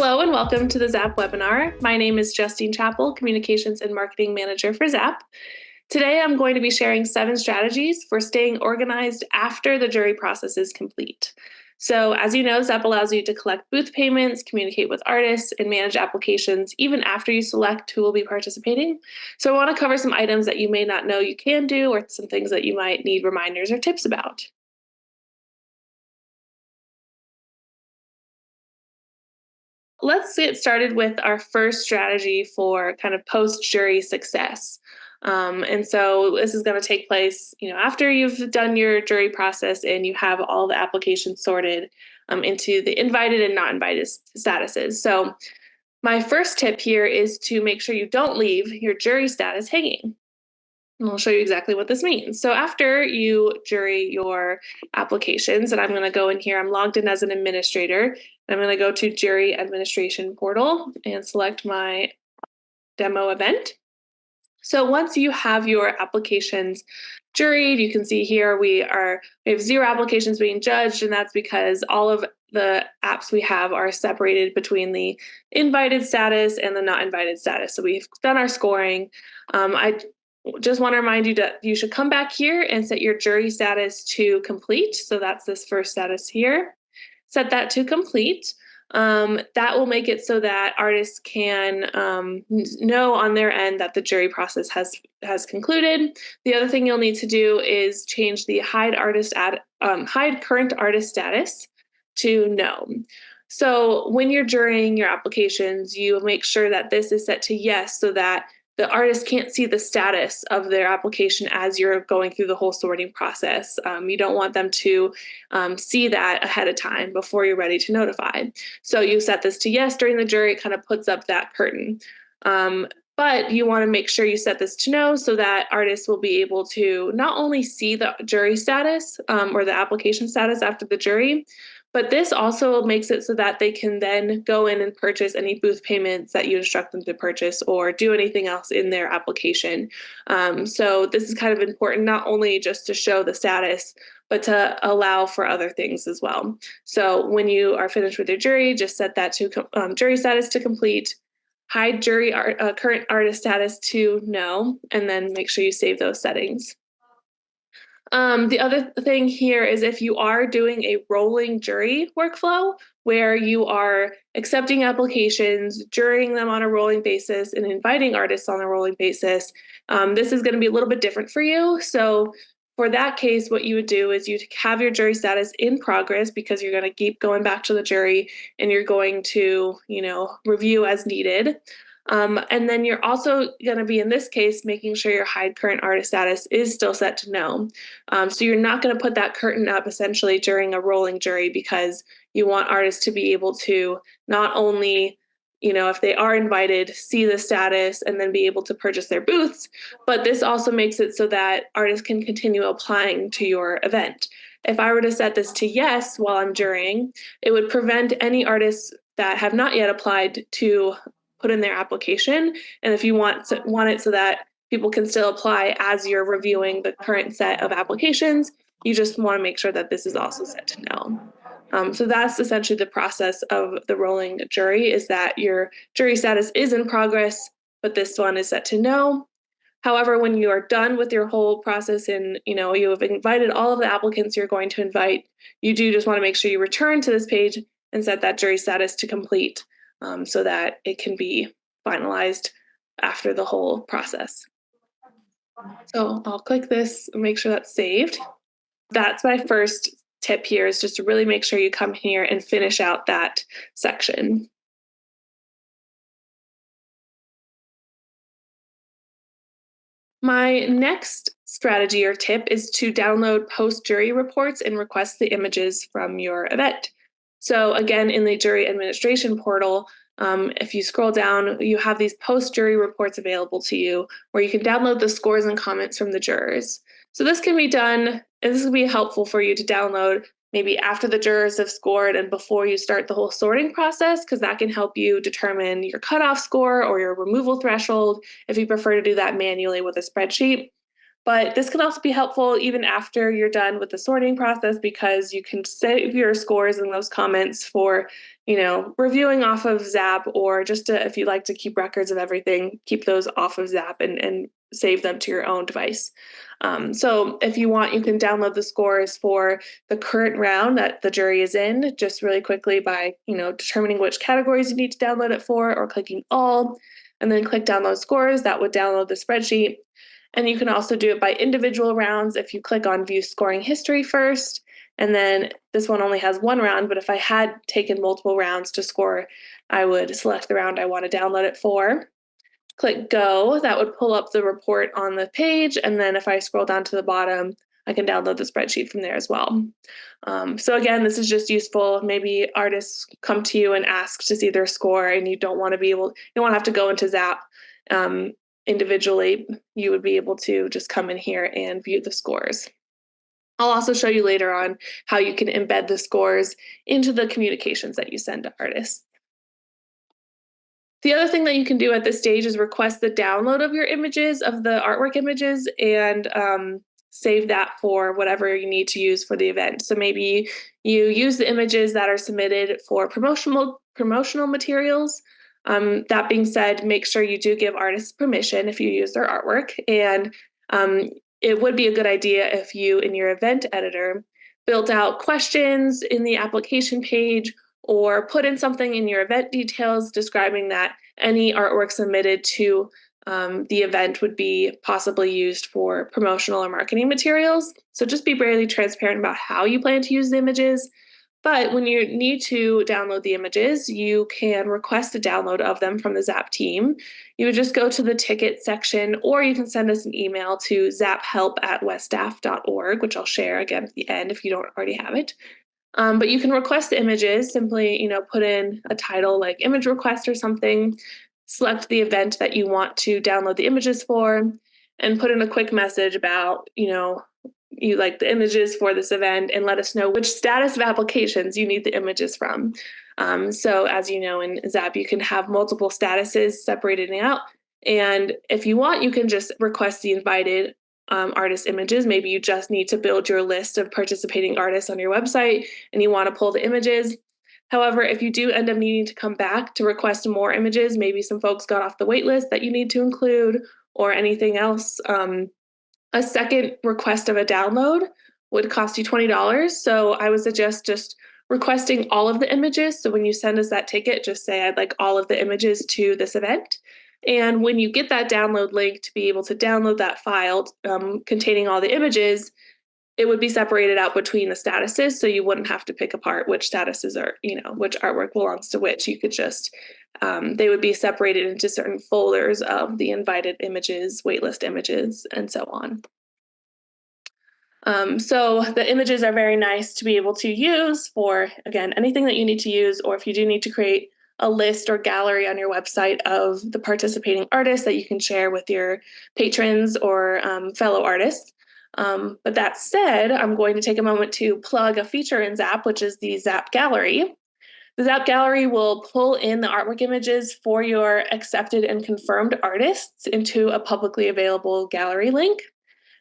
Hello and welcome to the ZAPP webinar. My name is Justine Chappell, Communications and Marketing Manager for ZAPP. Today I'm going to be sharing 7 strategies for staying organized after the jury process is complete. So as you know, ZAPP allows you to collect booth payments, communicate with artists, and manage applications even after you select who will be participating. So I want to cover some items that you may not know you can do or some things that you might need reminders or tips about. Let's get started with our first strategy for kind of post-jury success. And so this is going to take place, after you've done your jury process and you have all the applications sorted into the invited and not invited statuses. So my first tip here is to make sure you don't leave your jury status hanging. And I'll show you exactly what this means. So after you jury your applications, and I'm going to go in here, I'm logged in as an administrator, and I'm going to go to Jury Administration Portal and select my demo event. So once you have your applications juried, you can see here we have 0 applications being judged, and that's because all of the apps we have are separated between the invited status and the not invited status. So we've done our scoring. I just want to remind you that you should come back here and set your jury status to complete. So that's this first status here. Set that to complete. That will make it so that artists can know on their end that the jury process has concluded. The other thing you'll need to do is change the hide current artist status to no. So when you're jurying your applications, you make sure that this is set to yes, so that the artist can't see the status of their application as you're going through the whole sorting process. You don't want them to see that ahead of time before you're ready to notify. So you set this to yes during the jury, it kind of puts up that curtain. But you want to make sure you set this to no so that artists will be able to not only see the jury status or the application status after the jury, but this also makes it so that they can then go in and purchase any booth payments that you instruct them to purchase or do anything else in their application. So this is kind of important, not only just to show the status, but to allow for other things as well. So when you are finished with your jury, just set that to jury status to complete, hide jury current artist status to no, and then make sure you save those settings. The other thing here is if you are doing a rolling jury workflow where you are accepting applications, jurying them on a rolling basis, and inviting artists on a rolling basis, this is going to be a little bit different for you. So for that case, what you would do is you'd have your jury status in progress because you're going to keep going back to the jury and you're going to, review as needed. And then you're also going to be, in this case, making sure your hide current artist status is still set to no. So you're not going to put that curtain up essentially during a rolling jury because you want artists to be able to not only, if they are invited, see the status and then be able to purchase their booths, but this also makes it so that artists can continue applying to your event. If I were to set this to yes while I'm jurying, it would prevent any artists that have not yet applied to put in their application. And if you want it so that people can still apply as you're reviewing the current set of applications, you just want to make sure that this is also set to no. So that's essentially the process of the rolling jury, is that your jury status is in progress, but this one is set to no. However, when you are done with your whole process and you have invited all of the applicants you're going to invite, you do just want to make sure you return to this page and set that jury status to complete. So that it can be finalized after the whole process. So I'll click this and make sure that's saved. That's my first tip here, is just to really make sure you come here and finish out that section. My next strategy or tip is to download post-jury reports and request the images from your event. So again, in the jury administration portal, if you scroll down, you have these post-jury reports available to you where you can download the scores and comments from the jurors. So this can be done, and this will be helpful for you to download maybe after the jurors have scored and before you start the whole sorting process, because that can help you determine your cutoff score or your removal threshold if you prefer to do that manually with a spreadsheet. But this can also be helpful even after you're done with the sorting process, because you can save your scores and those comments for reviewing off of ZAPP, or just if you like to keep records of everything, keep those off of ZAPP and save them to your own device. So if you want, you can download the scores for the current round that the jury is in just really quickly by, determining which categories you need to download it for, or clicking all, and then click download scores. That would download the spreadsheet. And you can also do it by individual rounds if you click on view scoring history first. And then this one only has one round, but if I had taken multiple rounds to score, I would select the round I want to download it for. Click go, that would pull up the report on the page. And then if I scroll down to the bottom, I can download the spreadsheet from there as well. So again, this is just useful. Maybe artists come to you and ask to see their score, and you don't want to have to go into ZAPP individually. You would be able to just come in here and view the scores. I'll also show you later on how you can embed the scores into the communications that you send to artists. The other thing that you can do at this stage is request the download of your images, of the artwork images, and save that for whatever you need to use for the event. So maybe you use the images that are submitted for promotional materials. That being said, make sure you do give artists permission if you use their artwork. And it would be a good idea if you, in your event editor, built out questions in the application page, or put in something in your event details describing that any artwork submitted to the event would be possibly used for promotional or marketing materials. So just be really transparent about how you plan to use the images. But when you need to download the images, you can request a download of them from the ZAPP team. You would just go to the ticket section, or you can send us an email to zaphelp@westaff.org, which I'll share again at the end if you don't already have it. But you can request the images, simply, put in a title like image request or something, select the event that you want to download the images for, and put in a quick message about, you like the images for this event, and let us know which status of applications you need the images from. So as you know, in ZAPP, you can have multiple statuses separated out. And if you want, you can just request the invited artist images. Maybe you just need to build your list of participating artists on your website and you want to pull the images. However, if you do end up needing to come back to request more images, maybe some folks got off the wait list that you need to include, or anything else, a second request of a download would cost you $20. So I would suggest just requesting all of the images. So when you send us that ticket, just say, I'd like all of the images to this event. And when you get that download link to be able to download that file containing all the images, it would be separated out between the statuses. So you wouldn't have to pick apart which statuses are, which artwork belongs to which. You could just, they would be separated into certain folders of the invited images, waitlist images, and so on. So the images are very nice to be able to use for, again, anything that you need to use, or if you do need to create a list or gallery on your website of the participating artists that you can share with your patrons or fellow artists. But that said, I'm going to take a moment to plug a feature in ZAPP, which is the ZAPP Gallery. The ZAPP Gallery will pull in the artwork images for your accepted and confirmed artists into a publicly available gallery link.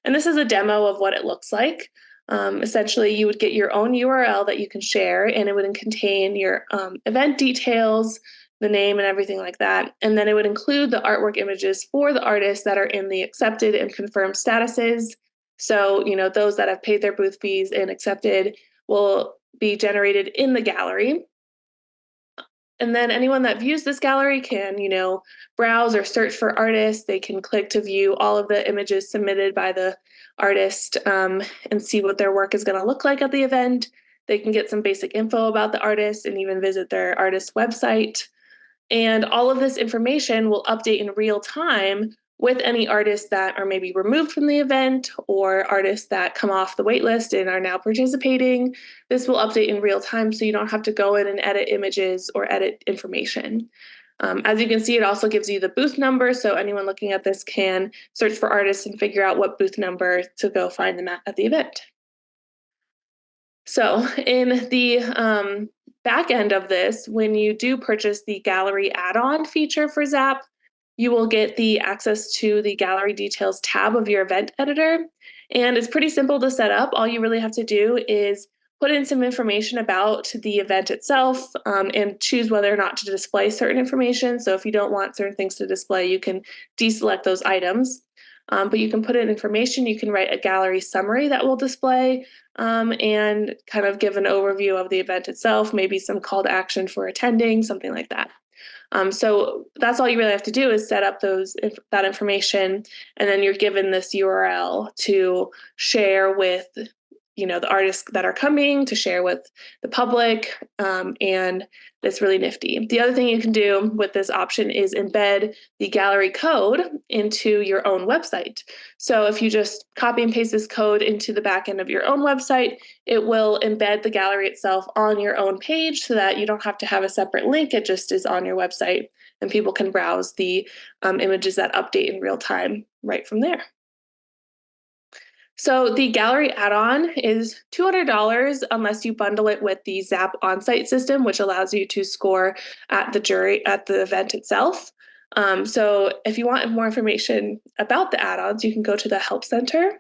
And this is a demo of what it looks like. Essentially, you would get your own URL that you can share, and it would contain your event details, the name, and everything like that. And then it would include the artwork images for the artists that are in the accepted and confirmed statuses. So, those that have paid their booth fees and accepted will be generated in the gallery. And then anyone that views this gallery can, browse or search for artists. They can click to view all of the images submitted by the artist and see what their work is going to look like at the event. They can get some basic info about the artist and even visit their artist website. And all of this information will update in real time with any artists that are maybe removed from the event, or artists that come off the waitlist and are now participating. This will update in real time, so you don't have to go in and edit images or edit information. As you can see, it also gives you the booth number, so anyone looking at this can search for artists and figure out what booth number to go find them at the event. So in the back end of this, when you do purchase the gallery add-on feature for ZAPP, you will get the access to the gallery details tab of your event editor. And it's pretty simple to set up. All you really have to do is put in some information about the event itself, and choose whether or not to display certain information. So if you don't want certain things to display, you can deselect those items. But you can put in information, you can write a gallery summary that will display, and kind of give an overview of the event itself, maybe some call to action for attending, something like that. So that's all you really have to do is set up that information, and then you're given this URL to share with, the artists that are coming, to share with the public, and it's really nifty. The other thing you can do with this option is embed the gallery code into your own website. So if you just copy and paste this code into the back end of your own website, it will embed the gallery itself on your own page so that you don't have to have a separate link. It just is on your website, and people can browse the images that update in real time right from there. So the gallery add-on is $200 unless you bundle it with the ZAPP on-site system, which allows you to score at the event itself. So if you want more information about the add-ons, you can go to the Help Center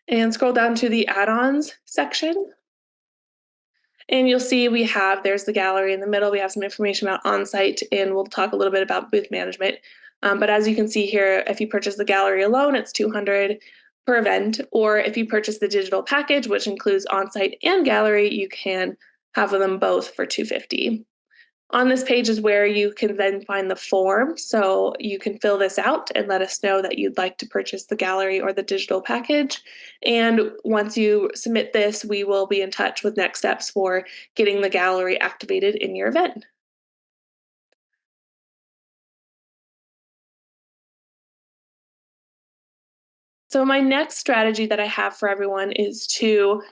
and scroll down to the add-ons section. And you'll see there's the gallery in the middle. We have some information about on-site, and we'll talk a little bit about booth management. But as you can see here, if you purchase the gallery alone, it's $200 per event. Or if you purchase the digital package, which includes on-site and gallery, you can have them both for $250. On this page is where you can then find the form. So you can fill this out and let us know that you'd like to purchase the gallery or the digital package. And once you submit this, we will be in touch with next steps for getting the gallery activated in your event. So my next strategy that I have for everyone is to,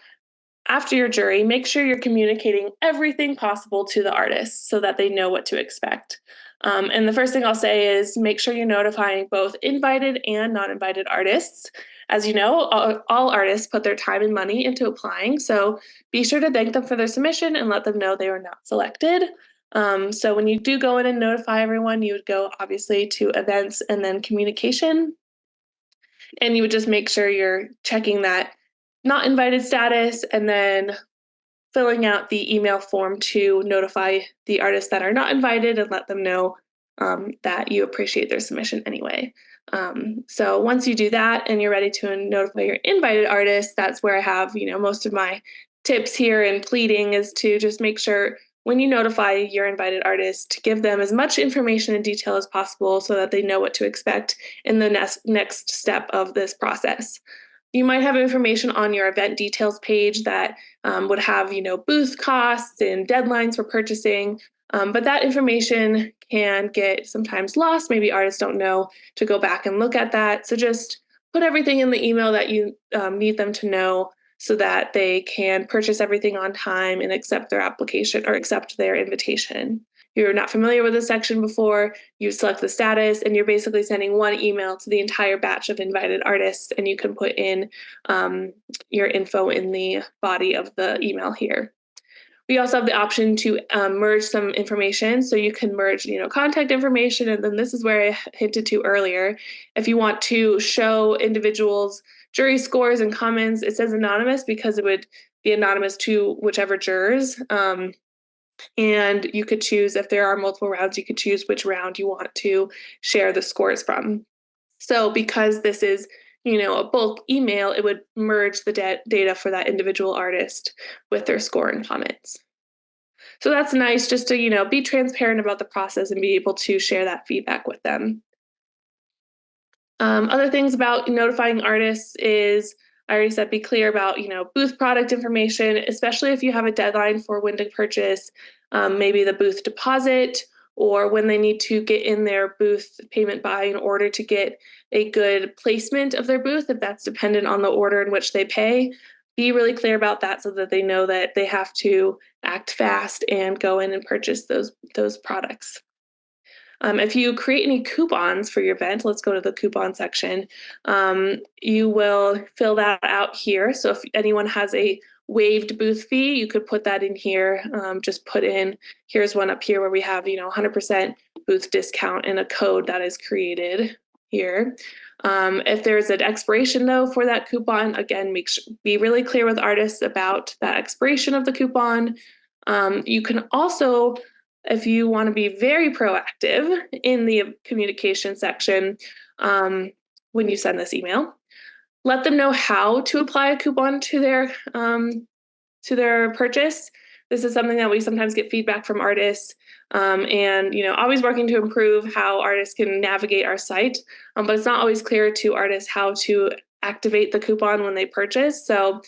after your jury, make sure you're communicating everything possible to the artists so that they know what to expect. And the first thing I'll say is make sure you're notifying both invited and non-invited artists. As you know, all artists put their time and money into applying, so be sure to thank them for their submission and let them know they were not selected. So when you do go in and notify everyone, you would go obviously to events and then communication, and you would just make sure you're checking that not invited status, and then filling out the email form to notify the artists that are not invited and let them know that you appreciate their submission anyway. So once you do that and you're ready to notify your invited artists, that's where I have, most of my tips here and pleading is to just make sure when you notify your invited artist to give them as much information and detail as possible so that they know what to expect in the next step of this process. You might have information on your event details page that would have, booth costs and deadlines for purchasing, but that information can get sometimes lost. Maybe artists don't know to go back and look at that. So just put everything in the email that you need them to know so that they can purchase everything on time and accept their application or accept their invitation. You're not familiar with this section before, you select the status, and you're basically sending one email to the entire batch of invited artists, and you can put in your info in the body of the email here. We also have the option to merge some information. So you can merge, contact information, and then this is where I hinted to earlier. If you want to show individuals jury scores and comments, it says anonymous because it would be anonymous to whichever jurors. And you could choose, if there are multiple rounds, you could choose which round you want to share the scores from. So because this is, a bulk email, it would merge the data for that individual artist with their score and comments. So that's nice just to, be transparent about the process and be able to share that feedback with them. Other things about notifying artists is, I already said, be clear about, booth product information, especially if you have a deadline for when to purchase, maybe the booth deposit, or when they need to get in their booth payment by in order to get a good placement of their booth, if that's dependent on the order in which they pay. Be really clear about that so that they know that they have to act fast and go in and purchase those products. If you create any coupons for your event, let's go to the coupon section. You will fill that out here. So if anyone has a waived booth fee, you could put that in here. Just put in, here's one up here where we have, 100% booth discount and a code that is created here. If there's an expiration though for that coupon, again, be really clear with artists about that expiration of the coupon. You can also, if you want to be very proactive in the communication section, when you send this email, let them know how to apply a coupon to their purchase. This is something that we sometimes get feedback from artists, and always working to improve how artists can navigate our site. But it's not always clear to artists how to activate the coupon when they purchase. So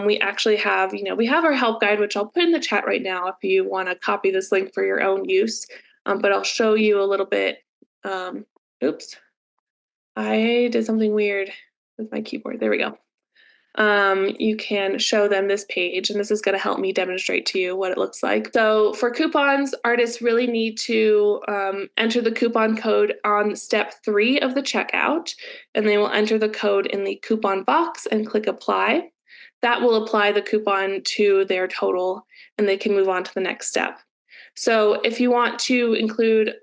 we actually have, we have our help guide, which I'll put in the chat right now if you want to copy this link for your own use. But I'll show you a little bit. Oops, I did something weird with my keyboard. There we go. You can show them this page, and this is going to help me demonstrate to you what it looks like. So for coupons, artists really need to enter the coupon code on step 3 of the checkout, and they will enter the code in the coupon box and click apply. That will apply the coupon to their total, and they can move on to the next step. So if you want to include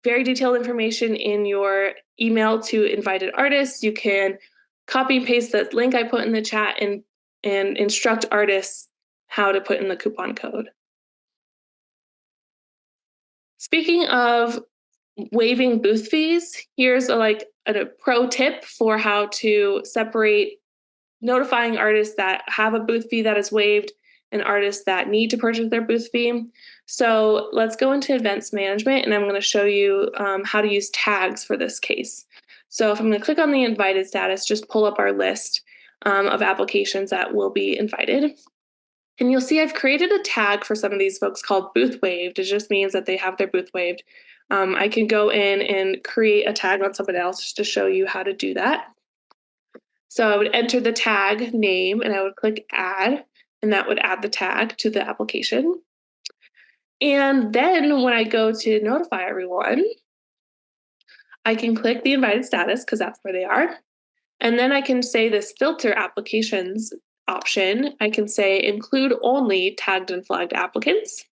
very detailed information in your email to invited artists, you can copy and paste the link I put in the chat and instruct artists how to put in the coupon code. Speaking of waiving booth fees, here's a pro tip for how to separate notifying artists that have a booth fee that is waived and artists that need to purchase their booth fee. So let's go into events management, and I'm going to show you how to use tags for this case. So if I'm going to click on the invited status, just pull up our list of applications that will be invited. And you'll see I've created a tag for some of these folks called booth waived. It just means that they have their booth waived. I can go in and create a tag on someone else just to show you how to do that. So I would enter the tag name and I would click add, and that would add the tag to the application. And then when I go to notify everyone, I can click the invited status because that's where they are. And then I can say this filter applications option. I can say include only tagged and flagged applicants.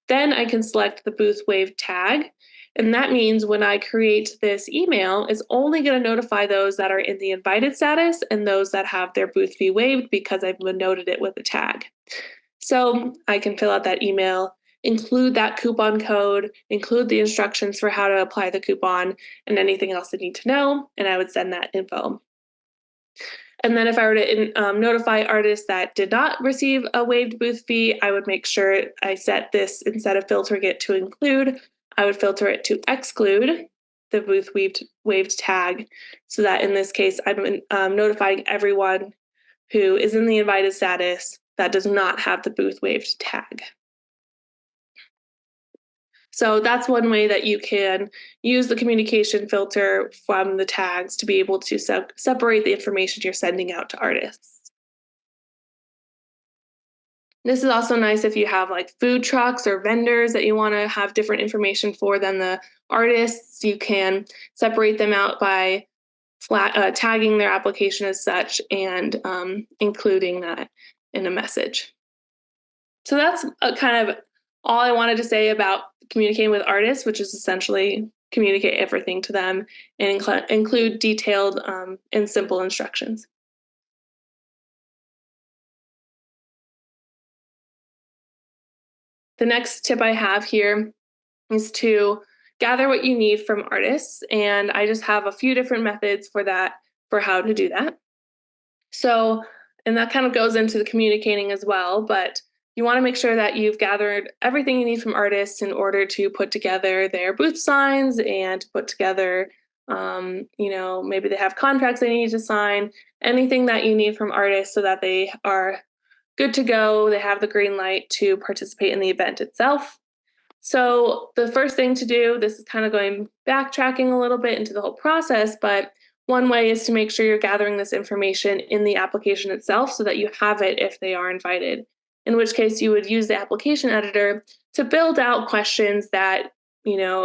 Then I can select the booth waived tag. And that means when I create this email, it's only going to notify those that are in the invited status and those that have their booth fee waived because I've noted it with a tag. So I can fill out that email, include that coupon code, include the instructions for how to apply the coupon, and anything else they need to know, and I would send that info. And then if I were to notify artists that did not receive a waived booth fee, I would make sure I set this, instead of filtering it to include, I would filter it to exclude the booth waived tag, so that in this case, I'm notifying everyone who is in the invited status that does not have the booth waived tag. So that's one way that you can use the communication filter from the tags to be able to separate the information you're sending out to artists. This is also nice if you have like food trucks or vendors that you want to have different information for than the artists. You can separate them out by tagging their application as such and including that in a message. So that's kind of all I wanted to say about communicating with artists, which is essentially communicate everything to them and include detailed and simple instructions. The next tip I have here is to gather what you need from artists, and I just have a few different methods for how to do that. So, and that kind of goes into the communicating as well, but you want to make sure that you've gathered everything you need from artists in order to put together their booth signs and put together, maybe they have contracts they need to sign, anything that you need from artists so that they are good to go. They have the green light to participate in the event itself. So the first thing to do, this is kind of backtracking a little bit into the whole process, but one way is to make sure you're gathering this information in the application itself so that you have it if they are invited, in which case you would use the application editor to build out questions that,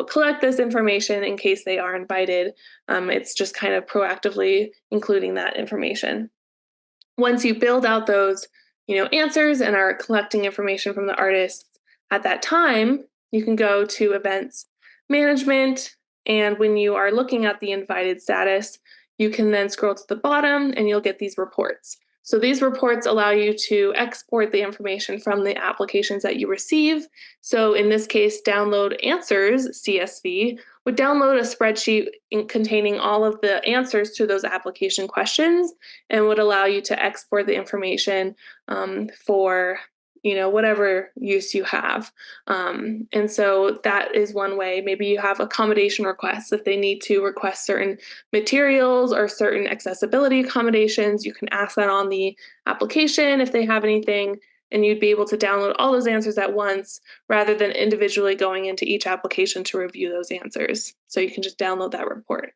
collect this information in case they are invited. It's just kind of proactively including that information. Once you build out those, answers and are collecting information from the artists at that time, you can go to events management, And when you are looking at the invited status, you can then scroll to the bottom and you'll get these reports. So these reports allow you to export the information from the applications that you receive. So in this case, download answers, CSV, would download a spreadsheet containing all of the answers to those application questions and would allow you to export the information for whatever use you have. And so that is one way. Maybe you have accommodation requests. If they need to request certain materials or certain accessibility accommodations, you can ask that on the application if they have anything, and you'd be able to download all those answers at once rather than individually going into each application to review those answers. So you can just download that report.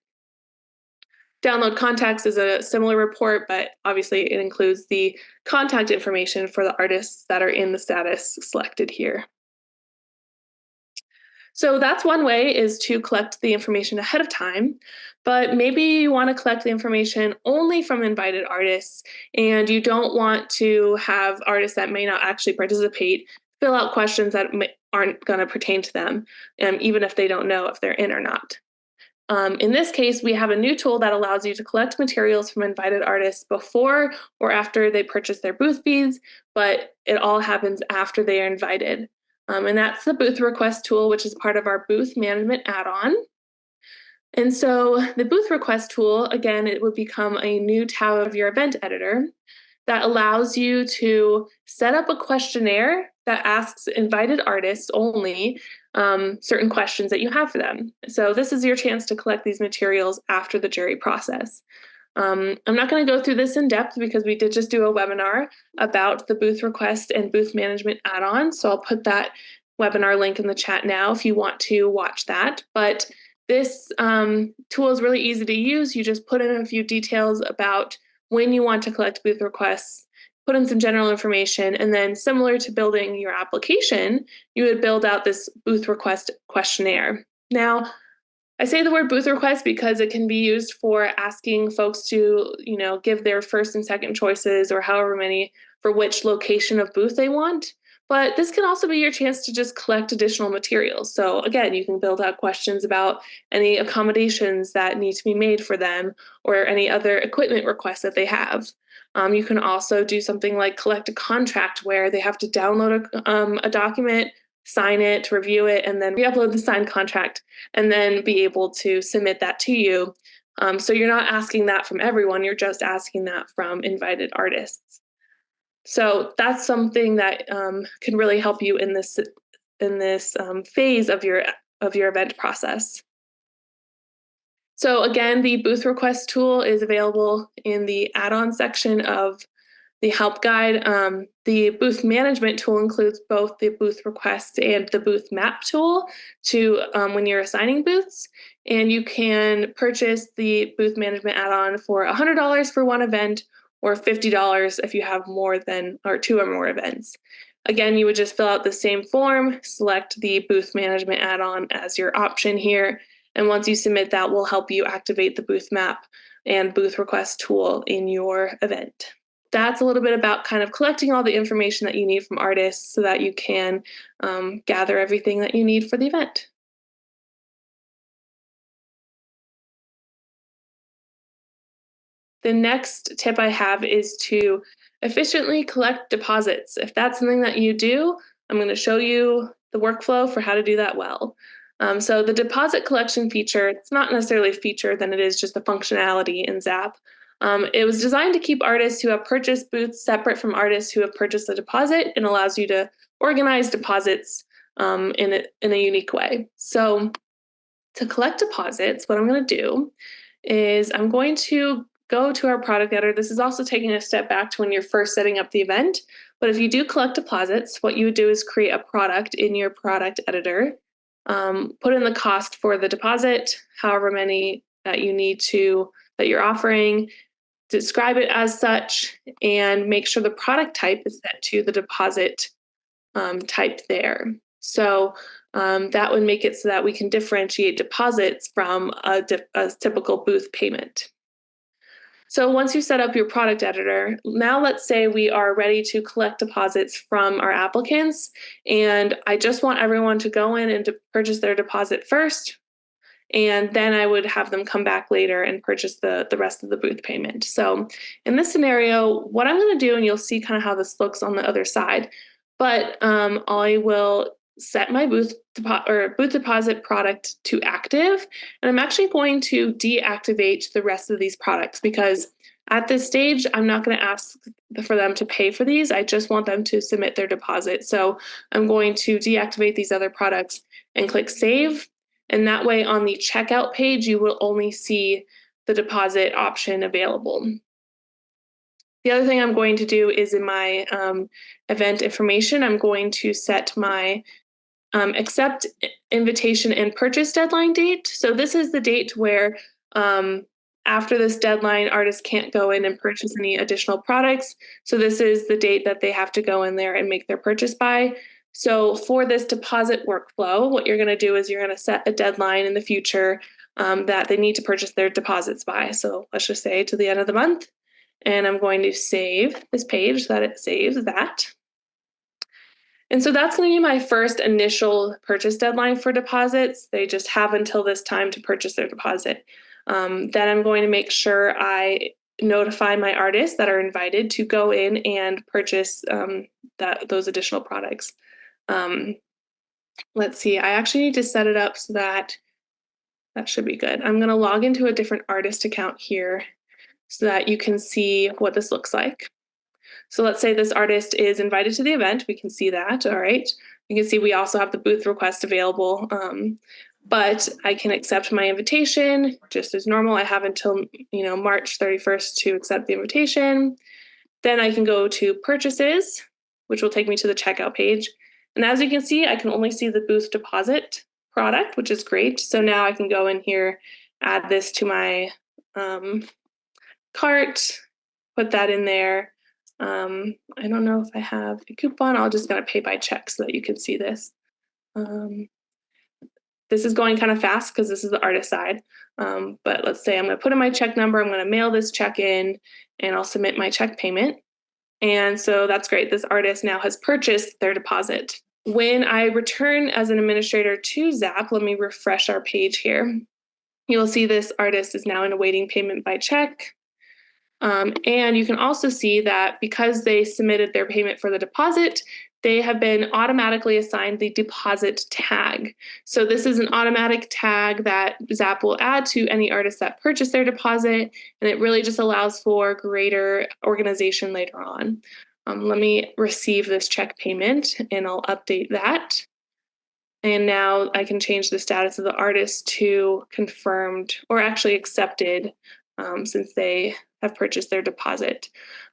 Download contacts is a similar report, but obviously it includes the contact information for the artists that are in the status selected here. So that's one way, is to collect the information ahead of time, but maybe you want to collect the information only from invited artists and you don't want to have artists that may not actually participate fill out questions that aren't going to pertain to them, even if they don't know if they're in or not. In this case, we have a new tool that allows you to collect materials from invited artists before or after they purchase their booth fees, but it all happens after they are invited. And that's the booth request tool, which is part of our booth management add-on. And so the booth request tool, again, it would become a new tab of your event editor that allows you to set up a questionnaire that asks invited artists only certain questions that you have for them. So this is your chance to collect these materials after the jury process. I'm not going to go through this in depth because we did just do a webinar about the booth request and booth management add-on. So I'll put that webinar link in the chat now if you want to watch that. But this tool is really easy to use. You just put in a few details about when you want to collect booth requests, put in some general information, and then similar to building your application, you would build out this booth request questionnaire. Now, I say the word booth request because it can be used for asking folks to, give their first and second choices or however many for which location of booth they want. But this can also be your chance to just collect additional materials. So again, you can build out questions about any accommodations that need to be made for them or any other equipment requests that they have. You can also do something like collect a contract where they have to download a document, sign it, review it, and then re-upload the signed contract, and then be able to submit that to you. So you're not asking that from everyone, you're just asking that from invited artists. So that's something that can really help you in this phase of your event process. So again, the booth request tool is available in the add-on section of the help guide. The booth management tool includes both the booth request and the booth map tool to when you're assigning booths. And you can purchase the booth management add-on for $100 for one event or $50 if you have two or more events. Again, you would just fill out the same form, select the booth management add-on as your option here. And once you submit that, will help you activate the booth map and booth request tool in your event. That's a little bit about kind of collecting all the information that you need from artists so that you can gather everything that you need for the event. The next tip I have is to efficiently collect deposits. If that's something that you do, I'm going to show you the workflow for how to do that well. So the deposit collection feature, it's not necessarily a feature, then it is just a functionality in ZAPP. It was designed to keep artists who have purchased booths separate from artists who have purchased a deposit and allows you to organize deposits in a unique way. So to collect deposits, what I'm going to do is I'm going to go to our product editor. This is also taking a step back to when you're first setting up the event. But if you do collect deposits, what you would do is create a product in your product editor, put in the cost for the deposit, however many that you need to, that you're offering, describe it as such, and make sure the product type is set to the deposit type there. So that would make it so that we can differentiate deposits from a typical booth payment. So once you set up your product editor, now let's say we are ready to collect deposits from our applicants, and I just want everyone to go in and to purchase their deposit first. and then I would have them come back later and purchase the rest of the booth payment. So in this scenario, what I'm going to do, and you'll see kind of how this looks on the other side, but I will set my booth deposit product to active, and I'm actually going to deactivate the rest of these products because at this stage, I'm not going to ask for them to pay for these. I just want them to submit their deposit. So I'm going to deactivate these other products and click save. And that way on the checkout page, you will only see the deposit option available. The other thing I'm going to do is in my event information, I'm going to set my accept invitation and purchase deadline date. So this is the date where after this deadline, artists can't go in and purchase any additional products. So this is the date that they have to go in there and make their purchase by. So for this deposit workflow, what you're going to do is you're going to set a deadline in the future that they need to purchase their deposits by. So let's just say to the end of the month. And I'm going to save this page so that it saves that. And so that's going to be my first initial purchase deadline for deposits. They just have until this time to purchase their deposit. Then I'm going to make sure I notify my artists that are invited to go in and purchase those additional products. Let's see, I actually need to set it up so that should be good. I'm going to log into a different artist account here so that you can see what this looks like. So let's say this artist is invited to the event. We can see that, all right. You can see we also have the booth request available, but I can accept my invitation just as normal. I have until March 31st to accept the invitation. Then I can go to purchases, which will take me to the checkout page. And as you can see, I can only see the booth deposit product, which is great. So now I can go in here, add this to my cart, put that in there. I don't know if I have a coupon. I'm just going to pay by check so that you can see this. This is going kind of fast because this is the artist side. But let's say I'm going to put in my check number. I'm going to mail this check in and I'll submit my check payment. And so that's great. This artist now has purchased their deposit. When I return as an administrator to ZAPP, let me refresh our page here. You'll see this artist is now in awaiting payment by check. And you can also see that because they submitted their payment for the deposit, they have been automatically assigned the deposit tag. So this is an automatic tag that ZAPP will add to any artist that purchased their deposit, and it really just allows for greater organization later on. Let me receive this check payment, and I'll update that. And now I can change the status of the artist to confirmed or actually accepted since they have purchased their deposit.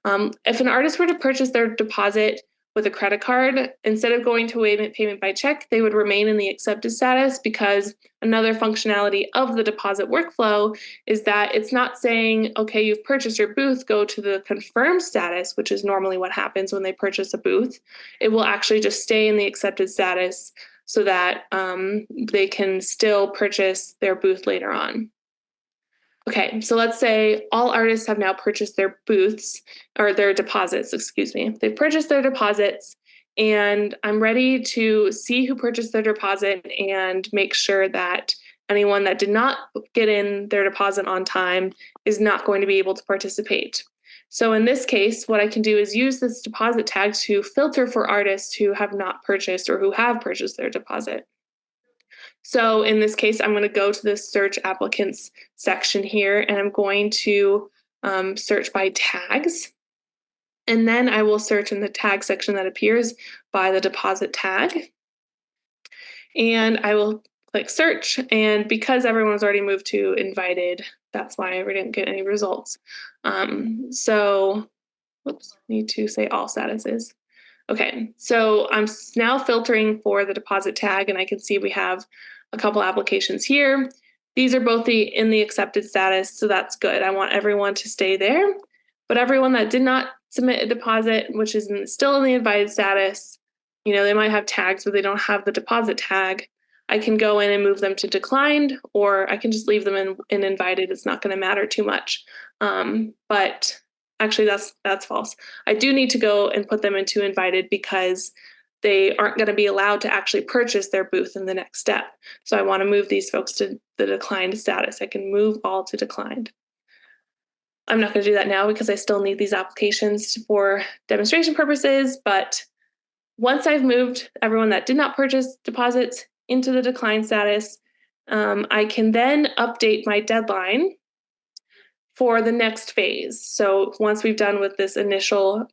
If an artist were to purchase their deposit with a credit card, instead of going to payment by check, they would remain in the accepted status because another functionality of the deposit workflow is that it's not saying, okay, you've purchased your booth, go to the confirmed status, which is normally what happens when they purchase a booth. It will actually just stay in the accepted status so that they can still purchase their booth later on. Okay, so let's say all artists have now purchased their booths, or their deposits, excuse me. They've purchased their deposits, and I'm ready to see who purchased their deposit and make sure that anyone that did not get in their deposit on time is not going to be able to participate. So in this case, what I can do is use this deposit tag to filter for artists who have not purchased or who have purchased their deposit. So in this case, I'm going to go to the search applicants section here, and I'm going to search by tags. And then I will search in the tag section that appears by the deposit tag. And I will click search. And because everyone's already moved to invited, that's why we didn't get any results. So, whoops, need to say all statuses. Okay, so I'm now filtering for the deposit tag, and I can see we have a couple applications here. These are both in the accepted status, so that's good. I want everyone to stay there, but everyone that did not submit a deposit, which is still in the invited status, they might have tags, but they don't have the deposit tag. I can go in and move them to declined, or I can just leave them in invited. It's not going to matter too much. But actually, that's false. I do need to go and put them into invited because they aren't going to be allowed to actually purchase their booth in the next step. So I want to move these folks to the declined status. I can move all to declined. I'm not going to do that now because I still need these applications for demonstration purposes, but once I've moved everyone that did not purchase deposits into the declined status, I can then update my deadline for the next phase. So once we've done with this initial,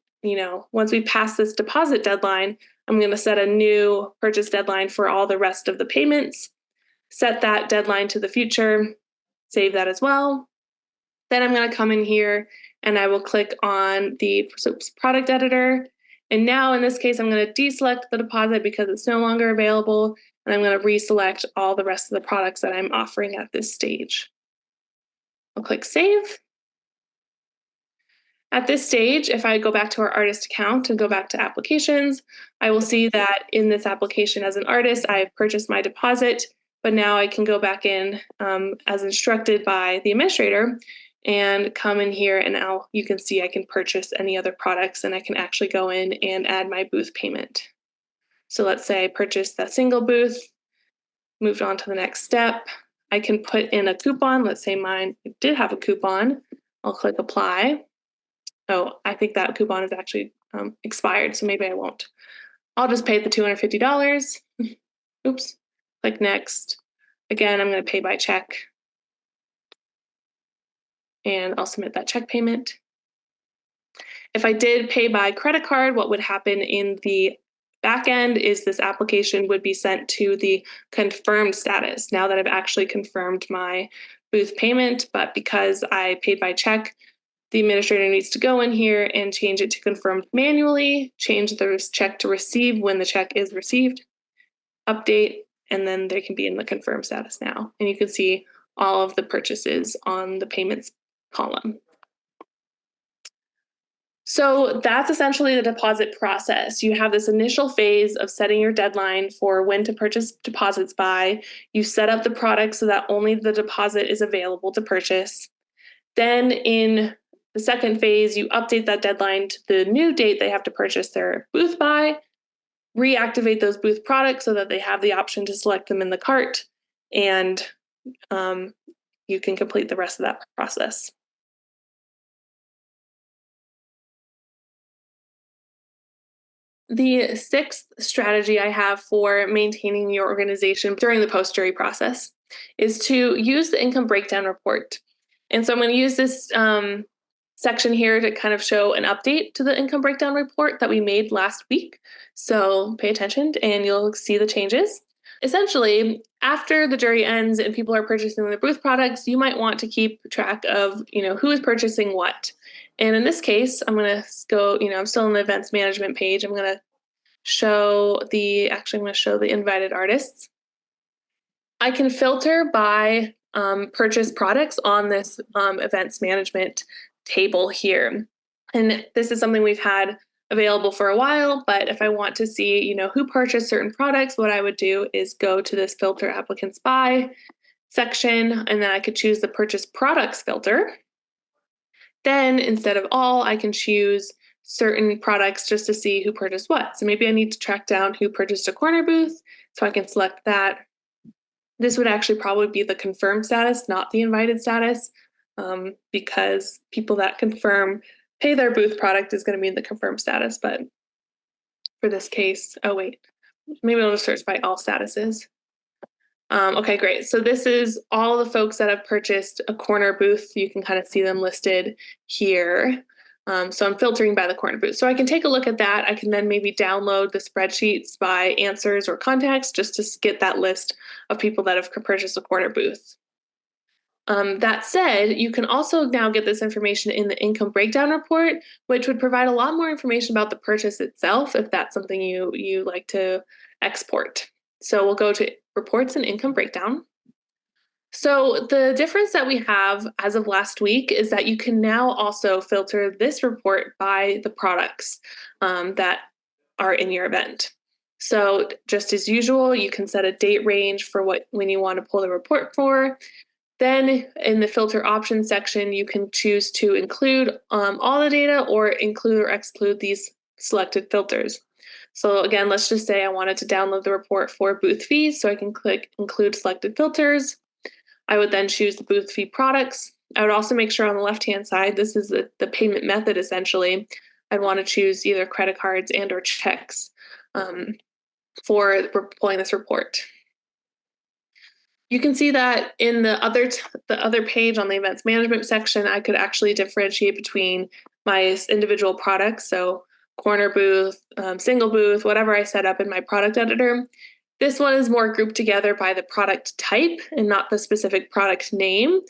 once we pass this deposit deadline, I'm going to set a new purchase deadline for all the rest of the payments, set that deadline to the future, save that as well. Then I'm going to come in here and I will click on the product editor. And now in this case, I'm going to deselect the deposit because it's no longer available. And I'm going to reselect all the rest of the products that I'm offering at this stage. I'll click save. At this stage, if I go back to our artist account and go back to applications, I will see that in this application as an artist, I've purchased my deposit, but now I can go back in as instructed by the administrator and come in here, and now you can see I can purchase any other products, and I can actually go in and add my booth payment. So let's say I purchased that single booth, moved on to the next step. I can put in a coupon. Let's say mine did have a coupon. I'll click apply. Oh, I think that coupon is actually expired, so maybe I won't. I'll just pay the $250. Oops. Click next. Again, I'm going to pay by check. And I'll submit that check payment. If I did pay by credit card, what would happen in the back end is this application would be sent to the confirmed status now that I've actually confirmed my booth payment. But because I paid by check, the administrator needs to go in here and change it to confirmed manually, change the check to receive when the check is received, update, and then they can be in the confirmed status now. And you can see all of the purchases on the payments column. So that's essentially the deposit process. You have this initial phase of setting your deadline for when to purchase deposits by. You set up the product so that only the deposit is available to purchase. Then in the second phase, you update that deadline to the new date they have to purchase their booth by, reactivate those booth products so that they have the option to select them in the cart, and you can complete the rest of that process. The sixth strategy I have for maintaining your organization during the post-jury process is to use the income breakdown report. And so I'm going to use this section here to kind of show an update to the income breakdown report that we made last week. So pay attention and you'll see the changes. Essentially, after the jury ends and people are purchasing their booth products, you might want to keep track of, who is purchasing what. And in this case, I'm going to go, I'm still in the events management page. I'm going to show the invited artists. I can filter by purchase products on this events management table here. And this is something we've had available for a while, but if I want to see, who purchased certain products, what I would do is go to this filter applicants by section, and then I could choose the purchase products filter. Then instead of all, I can choose certain products just to see who purchased what. So maybe I need to track down who purchased a corner booth, so I can select that. This would actually probably be the confirmed status, not the invited status, because people that confirm pay their booth product is going to be in the confirmed status. But for this case, maybe I'll just search by all statuses. Okay, great. So this is all the folks that have purchased a corner booth. You can kind of see them listed here. So I'm filtering by the corner booth. So I can take a look at that. I can then maybe download the spreadsheets by answers or contacts just to get that list of people that have purchased a corner booth. That said, you can also now get this information in the income breakdown report, which would provide a lot more information about the purchase itself if that's something you like to export. So we'll go to reports and income breakdown. So the difference that we have as of last week is that you can now also filter this report by the products that are in your event. So just as usual, you can set a date range for when you want to pull the report for. Then in the filter options section, you can choose to include all the data or include or exclude these selected filters. So again, let's just say I wanted to download the report for booth fees. So I can click include selected filters. I would then choose the booth fee products. I would also make sure on the left-hand side, this is the payment method essentially. I'd want to choose either credit cards and or checks for pulling this report. You can see that in the other page on the events management section, I could actually differentiate between my individual products. So corner booth, single booth, whatever I set up in my product editor. This one is more grouped together by the product type and not the specific product name.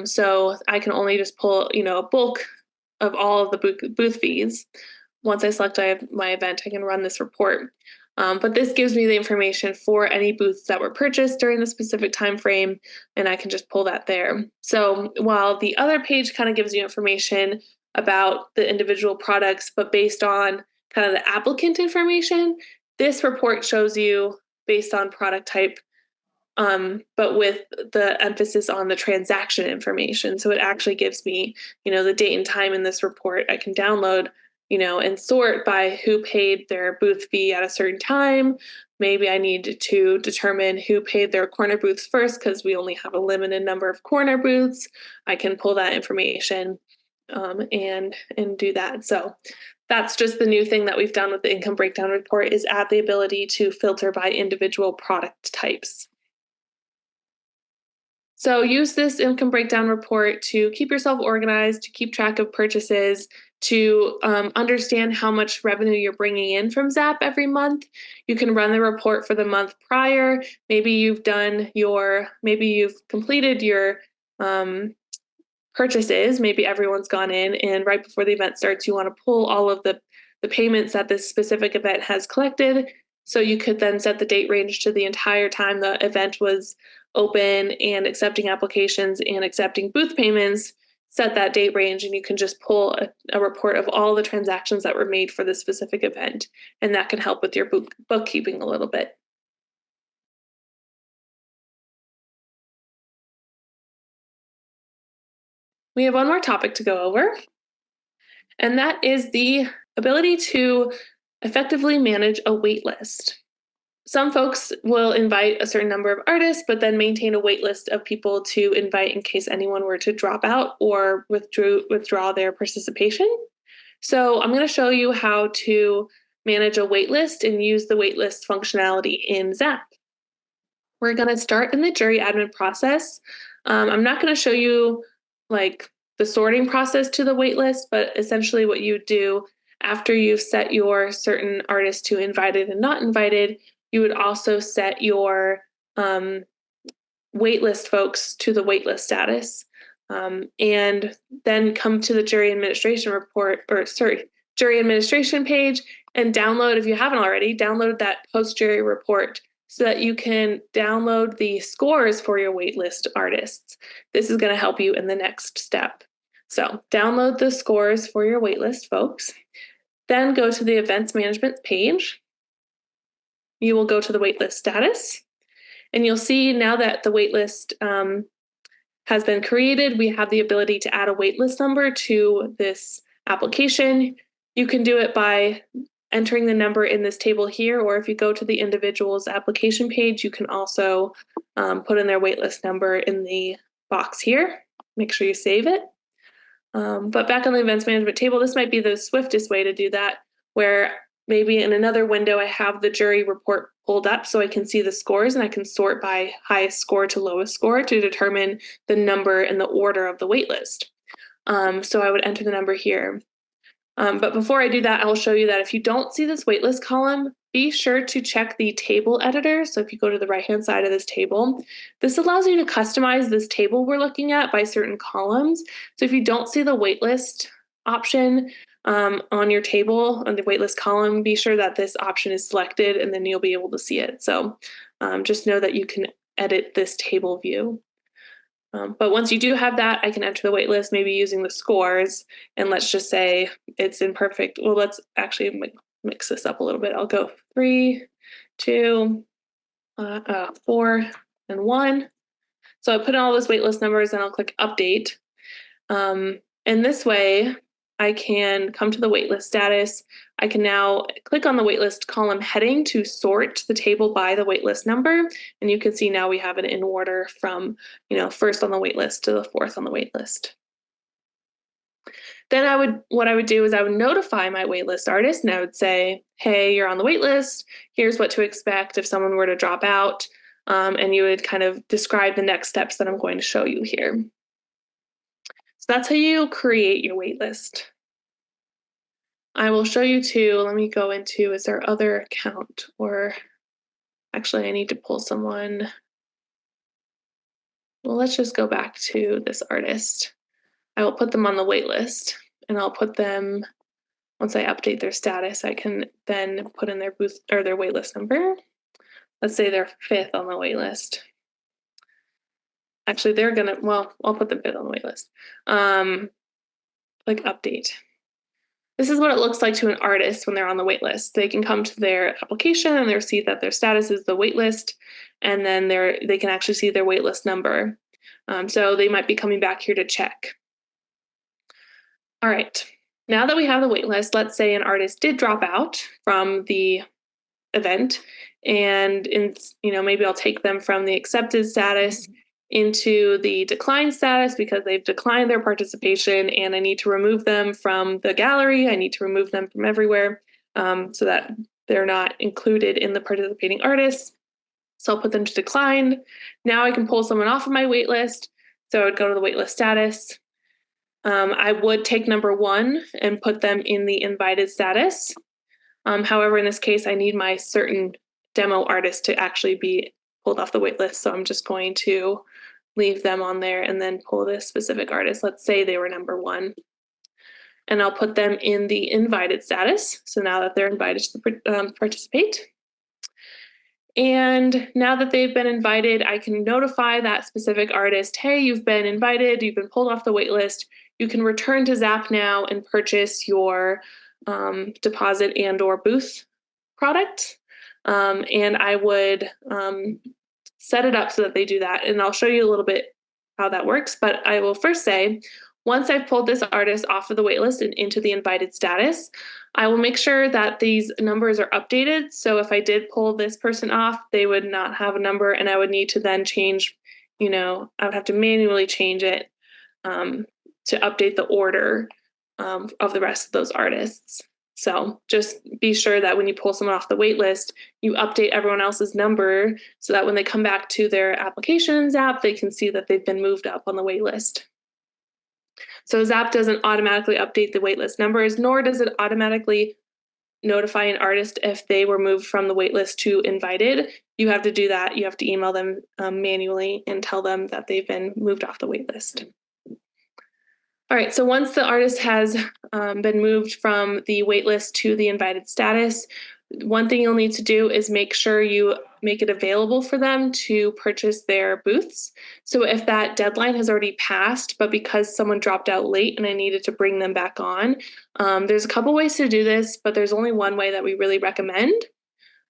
So I can only just pull, a bulk of all of the booth fees. Once I select my event, I can run this report. But this gives me the information for any booths that were purchased during the specific time frame, and I can just pull that there. So while the other page kind of gives you information about the individual products, but based on kind of the applicant information, this report shows you based on product type, but with the emphasis on the transaction information. So it actually gives me, the date and time in this report I can download, and sort by who paid their booth fee at a certain time. Maybe I need to determine who paid their corner booths first because we only have a limited number of corner booths. I can pull that information and do that. So that's just the new thing that we've done with the income breakdown report is add the ability to filter by individual product types. So use this income breakdown report to keep yourself organized, to keep track of purchases, to understand how much revenue you're bringing in from ZAPP every month. You can run the report for the month prior. Maybe you've completed your purchases. Maybe everyone's gone in, and right before the event starts, you want to pull all of the payments that this specific event has collected. So you could then set the date range to the entire time the event was open and accepting applications and accepting booth payments, set that date range, and you can just pull a report of all the transactions that were made for this specific event. And that can help with your bookkeeping a little bit. We have one more topic to go over, and that is the ability to effectively manage a wait list. Some folks will invite a certain number of artists, but then maintain a wait list of people to invite in case anyone were to drop out or withdraw their participation. So I'm going to show you how to manage a wait list and use the wait list functionality in ZAPP. We're going to start in the jury admin process. I'm not going to show you like the sorting process to the wait list, but essentially what you do after you've set your certain artists to invited and not invited, you would also set your waitlist folks to the waitlist status, and then come to the jury administration page and download, if you haven't already, download that post-jury report so that you can download the scores for your waitlist artists. This is going to help you in the next step. So download the scores for your waitlist folks. Then go to the events management page. You will go to the waitlist status, and you'll see now that the waitlist has been created, we have the ability to add a waitlist number to this application. You can do it by entering the number in this table here, or if you go to the individual's application page, you can also put in their waitlist number in the box here. Make sure you save it. But back on the events management table, this might be the swiftest way to do that, where maybe in another window I have the jury report pulled up so I can see the scores and I can sort by highest score to lowest score to determine the number and the order of the waitlist. So I would enter the number here. But before I do that, I'll show you that if you don't see this waitlist column, be sure to check the table editor. So if you go to the right-hand side of this table, this allows you to customize this table we're looking at by certain columns. So if you don't see the waitlist option on your table, on the waitlist column, be sure that this option is selected and then you'll be able to see it. So just know that you can edit this table view. But once you do have that, I can enter the waitlist, maybe using the scores, and let's just say it's imperfect. Well, let's actually mix this up a little bit. I'll go 3, 2, 4, and 1. So I put in all those waitlist numbers and I'll click update. And this way, I can come to the waitlist status. I can now click on the waitlist column heading to sort the table by the waitlist number. And you can see now we have it in order from, first on the waitlist to the fourth on the waitlist. Then what I would do is I would notify my waitlist artist and I would say, hey, you're on the waitlist. Here's what to expect if someone were to drop out. And you would kind of describe the next steps that I'm going to show you here. So that's how you create your waitlist. I will show you too. Let me go into, is there other account, or actually I need to pull someone. Well, let's just go back to this artist. I will put them on the wait list and I'll put them, once I update their status, I can then put in their booth or their wait list number. Let's say they're 5th on the wait list. Actually, I'll put them 5th on the wait list. Like update. This is what it looks like to an artist when they're on the wait list. They can come to their application and they'll see that their status is the wait list, and then they can actually see their wait list number. So they might be coming back here to check. All right, now that we have the wait list, let's say an artist did drop out from the event, and maybe I'll take them from the accepted status into the declined status because they've declined their participation, and I need to remove them from the gallery. I need to remove them from everywhere so that they're not included in the participating artists. So I'll put them to decline. Now I can pull someone off of my wait list. So I would go to the wait list status. I would take number 1 and put them in the invited status. However, in this case, I need my certain demo artist to actually be pulled off the wait list. So I'm just going to leave them on there and then pull this specific artist. Let's say they were number 1. And I'll put them in the invited status. So now that they're invited to participate. And now that they've been invited, I can notify that specific artist, hey, you've been invited, you've been pulled off the wait list. You can return to ZAPP now and purchase your deposit and or booth product. And I would set it up so that they do that. And I'll show you a little bit how that works. But I will first say, once I've pulled this artist off of the waitlist and into the invited status, I will make sure that these numbers are updated. So if I did pull this person off, they would not have a number, and I would need to then change, I would have to manually change it to update the order of the rest of those artists. So just be sure that when you pull someone off the wait list, you update everyone else's number so that when they come back to their applications app, they can see that they've been moved up on the wait list. So ZAPP doesn't automatically update the waitlist numbers, nor does it automatically notify an artist if they were moved from the waitlist to invited. You have to do that. You have to email them manually and tell them that they've been moved off the waitlist. All right, so once the artist has been moved from the waitlist to the invited status, one thing you'll need to do is make sure you make it available for them to purchase their booths. So if that deadline has already passed, but because someone dropped out late and I needed to bring them back on, there's a couple ways to do this, but there's only one way that we really recommend.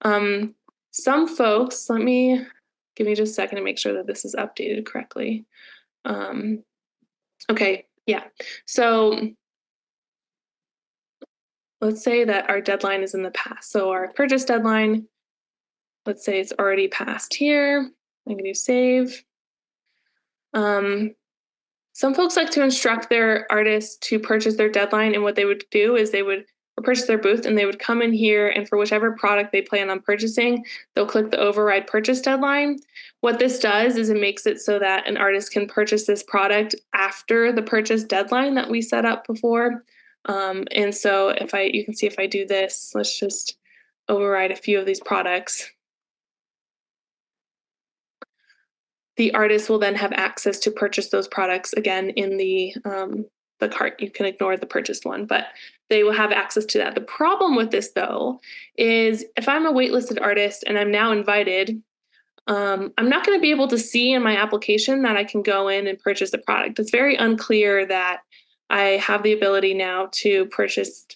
Some folks, give me just a second to make sure that this is updated correctly. Okay, yeah. So let's say that our deadline is in the past. So our purchase deadline, let's say it's already passed here. I'm going to do save. Some folks like to instruct their artists to purchase their deadline, and what they would do is they would purchase their booth and they would come in here, and for whichever product they plan on purchasing, they'll click the override purchase deadline. What this does is it makes it so that an artist can purchase this product after the purchase deadline that we set up before. And so you can see if I do this, let's just override a few of these products. The artist will then have access to purchase those products again in the cart. You can ignore the purchased one, but they will have access to that. The problem with this, though, is if I'm a waitlisted artist and I'm now invited, I'm not going to be able to see in my application that I can go in and purchase the product. It's very unclear that I have the ability now to purchase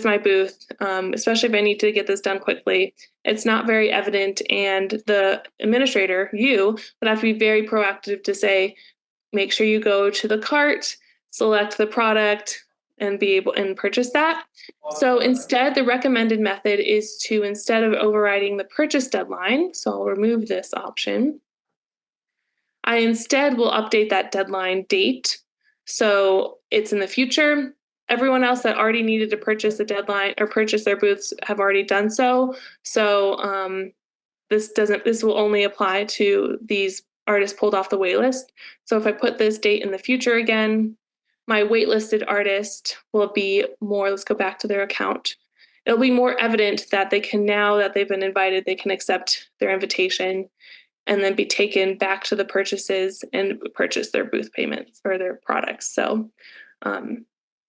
my booth, especially if I need to get this done quickly. It's not very evident, and the administrator, you, would have to be very proactive to say, make sure you go to the cart, select the product, and be able and purchase that. So instead, the recommended method is to, instead of overriding the purchase deadline, so I'll remove this option, I instead will update that deadline date. So it's in the future. Everyone else that already needed to purchase a deadline or purchase their booths have already done so. So this will only apply to these artists pulled off the waitlist. So if I put this date in the future again, my waitlisted artist will be more, let's go back to their account. It'll be more evident that they can, now that they've been invited, they can accept their invitation and then be taken back to the purchases and purchase their booth payments or their products. So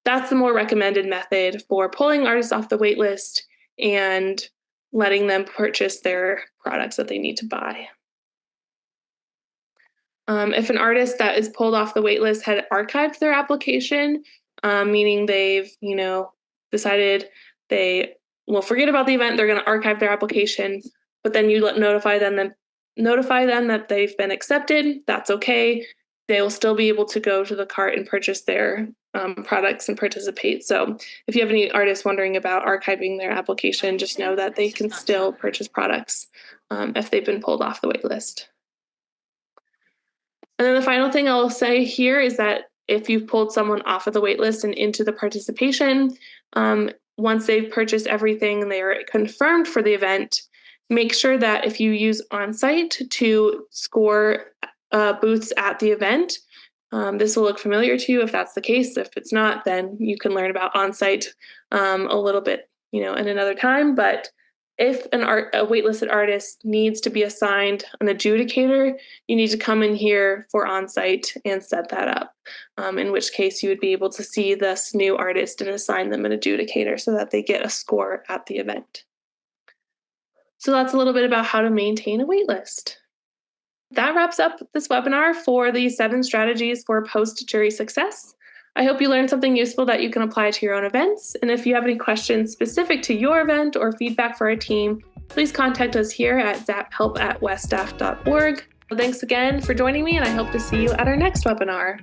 that's the more recommended method for pulling artists off the waitlist and letting them purchase their products that they need to buy. If an artist that is pulled off the waitlist had archived their application, meaning they've, decided they will forget about the event, they're going to archive their application, but then you notify them that they've been accepted, that's okay. They will still be able to go to the cart and purchase their products and participate. So if you have any artists wondering about archiving their application, just know that they can still purchase products if they've been pulled off the waitlist. And then the final thing I'll say here is that if you've pulled someone off of the waitlist and into the participation, once they've purchased everything and they are confirmed for the event, make sure that if you use Onsite to score booths at the event, this will look familiar to you if that's the case. If it's not, then you can learn about Onsite a little bit, in another time. But if a waitlisted artist needs to be assigned an adjudicator, you need to come in here for Onsite and set that up, in which case you would be able to see this new artist and assign them an adjudicator so that they get a score at the event. So that's a little bit about how to maintain a waitlist. That wraps up this webinar for the 7 strategies for post-jury success. I hope you learned something useful that you can apply to your own events. And if you have any questions specific to your event or feedback for our team, please contact us here at ZAPPhelp@westaff.org. Thanks again for joining me, and I hope to see you at our next webinar.